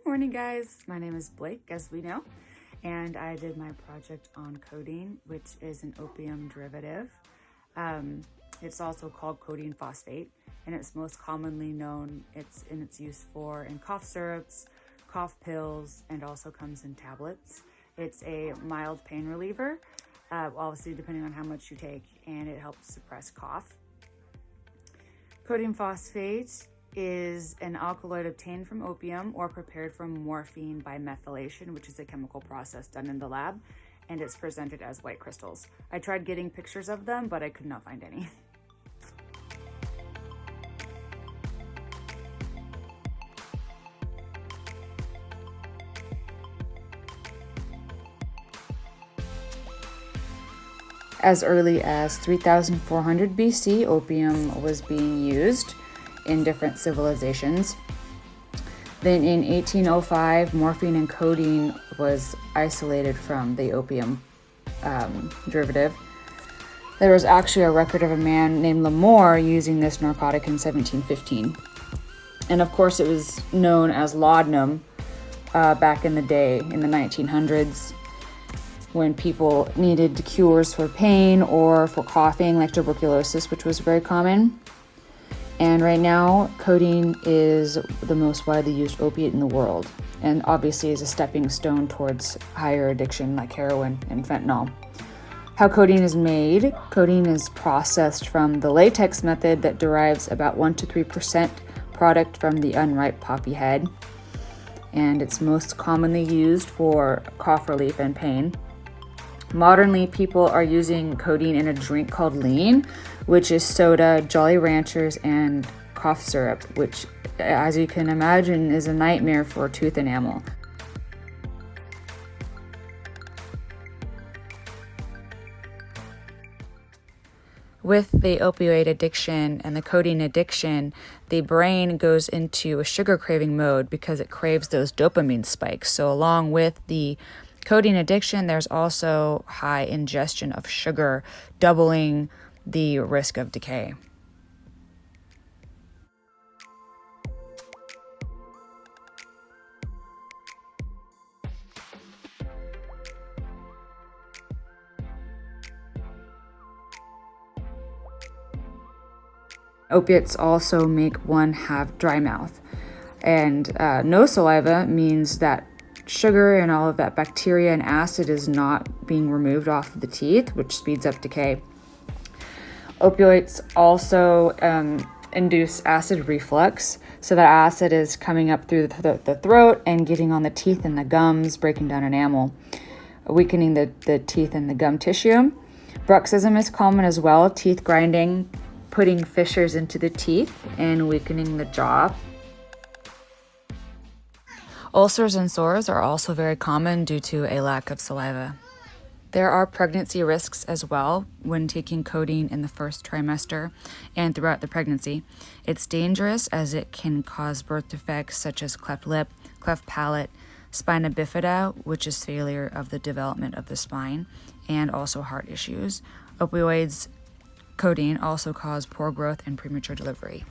Good morning, guys. My name is Blake, as we know, and I did my project on codeine, which is an opium derivative. It's also called codeine phosphate, and it's most commonly known, it's in its use in cough syrups, cough pills, and also comes in tablets. It's a mild pain reliever, obviously depending on how much you take, and it helps suppress cough. Codeine phosphate is an alkaloid obtained from opium or prepared from morphine by methylation, which is a chemical process done in the lab, and it's presented as white crystals. I tried getting pictures of them, but I could not find any. As early as 3400 BC, opium was being used in different civilizations. Then in 1805, morphine and codeine was isolated from the opium derivative. There was actually a record of a man named Lamore using this narcotic in 1715. And of course it was known as laudanum back in the day, in the 1900s, when people needed cures for pain or for coughing, like tuberculosis, which was very common. And right now, codeine is the most widely used opiate in the world, and obviously is a stepping stone towards higher addiction like heroin and fentanyl. How codeine is made: codeine is processed from the latex method that derives about 1 to 3% product from the unripe poppy head, and it's most commonly used for cough relief and pain. Modernly, people are using codeine in a drink called lean, which is soda, Jolly Ranchers, and cough syrup, which, as you can imagine, is a nightmare for tooth enamel. With the opioid addiction and the codeine addiction, the brain goes into a sugar craving mode because it craves those dopamine spikes. So along with the codeine addiction, there's also high ingestion of sugar, doubling the risk of decay. Opiates also make one have dry mouth, and no saliva means that sugar and all of that bacteria and acid is not being removed off of the teeth, which speeds up decay. Opioids also induce acid reflux, so that acid is coming up through the throat and getting on the teeth and the gums, breaking down enamel, weakening the teeth and the gum tissue. Bruxism is common as well, teeth grinding, putting fissures into the teeth and weakening the jaw. Ulcers and sores are also very common due to a lack of saliva. There are pregnancy risks as well when taking codeine in the first trimester and throughout the pregnancy. It's dangerous as it can cause birth defects such as cleft lip, cleft palate, spina bifida, which is failure of the development of the spine, and also heart issues. Opioids, codeine, also cause poor growth and premature delivery.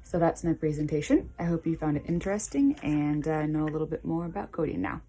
So that's my presentation. I hope you found it interesting and know a little bit more about codeine now.